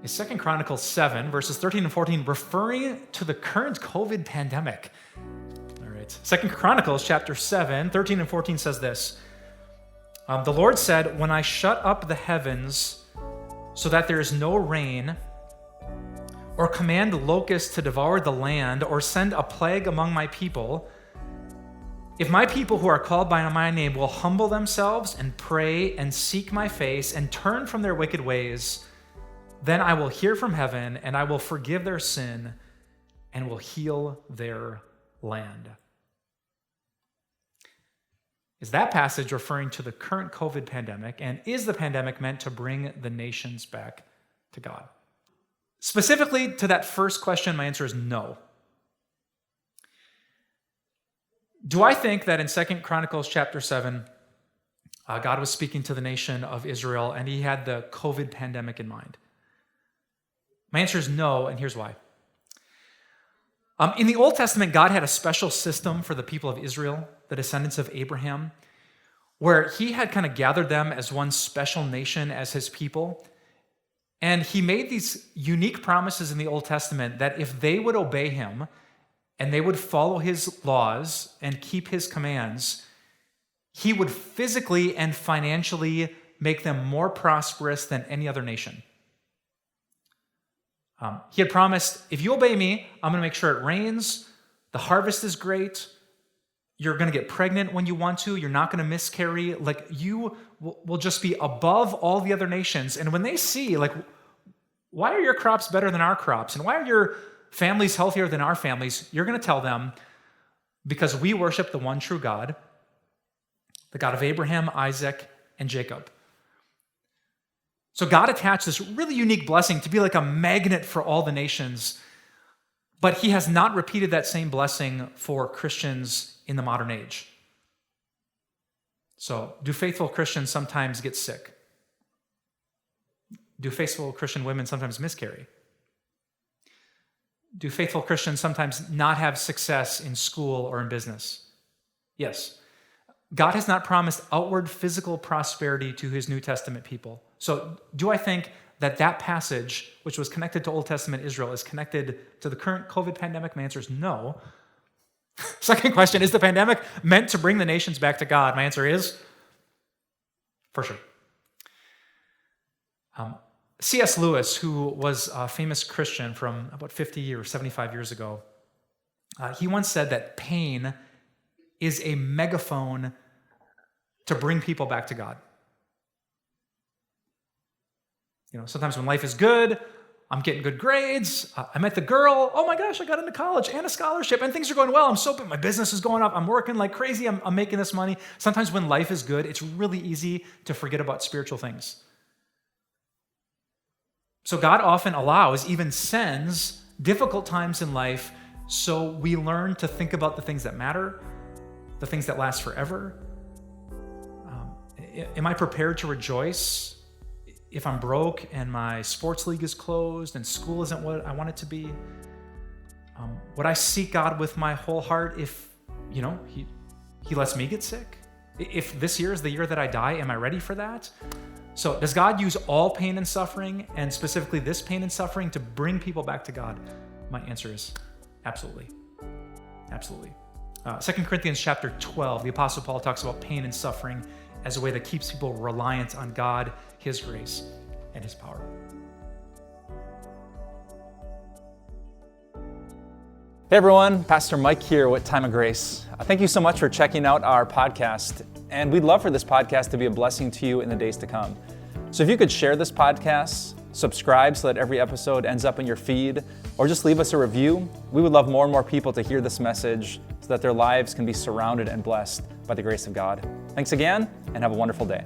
is 2 Chronicles 7, verses 13 and 14, referring to the current COVID pandemic. All right. 2 Chronicles chapter 7, 13 and 14 says this. The Lord said, when I shut up the heavens so that there is no rain, or command locusts to devour the land, or send a plague among my people, if my people who are called by my name will humble themselves and pray and seek my face and turn from their wicked ways, then I will hear from heaven and I will forgive their sin and will heal their land. Is that passage referring to the current COVID pandemic? And is the pandemic meant to bring the nations back to God? Specifically to that first question, my answer is no. Do I think that in 2 Chronicles chapter 7, God was speaking to the nation of Israel and he had the COVID pandemic in mind? My answer is no, and here's why. In the Old Testament, God had a special system for the people of Israel, the descendants of Abraham, where he had kind of gathered them as one special nation as his people. And he made these unique promises in the Old Testament that if they would obey him and they would follow his laws and keep his commands, he would physically and financially make them more prosperous than any other nation. He had promised, if you obey me, I'm going to make sure it rains, the harvest is great, you're going to get pregnant when you want to, you're not going to miscarry, like you will just be above all the other nations. And when they see, like, why are your crops better than our crops? And why are your families healthier than our families? You're going to tell them, because we worship the one true God, the God of Abraham, Isaac, and Jacob. So God attached this really unique blessing to be like a magnet for all the nations, but he has not repeated that same blessing for Christians in the modern age. So, do faithful Christians sometimes get sick? Do faithful Christian women sometimes miscarry? Do faithful Christians sometimes not have success in school or in business? Yes. God has not promised outward physical prosperity to his New Testament people. So do I think that that passage, which was connected to Old Testament Israel, is connected to the current COVID pandemic? My answer is no. Second question, is the pandemic meant to bring the nations back to God? My answer is for sure. C.S. Lewis, who was a famous Christian from about 50 or 75 years ago, he once said that pain is a megaphone to bring people back to God. You know, sometimes when life is good, I'm getting good grades, I met the girl, oh my gosh, I got into college and a scholarship, and things are going well, my business is going up, I'm working like crazy, I'm making this money. Sometimes when life is good, it's really easy to forget about spiritual things. So God often allows, even sends, difficult times in life so we learn to think about the things that matter, the things that last forever. Am I prepared to rejoice if I'm broke and my sports league is closed and school isn't what I want it to be? Would I seek God with my whole heart if, he lets me get sick? If this year is the year that I die, am I ready for that? So does God use all pain and suffering, and specifically this pain and suffering, to bring people back to God? My answer is absolutely. Absolutely. 2 Corinthians chapter 12, the Apostle Paul talks about pain and suffering as a way that keeps people reliant on God, his grace, and his power. Hey everyone, Pastor Mike here with Time of Grace. Thank you so much for checking out our podcast, and we'd love for this podcast to be a blessing to you in the days to come. So if you could share this podcast, subscribe so that every episode ends up in your feed, or just leave us a review, we would love more and more people to hear this message so that their lives can be surrounded and blessed by the grace of God. Thanks again, and have a wonderful day.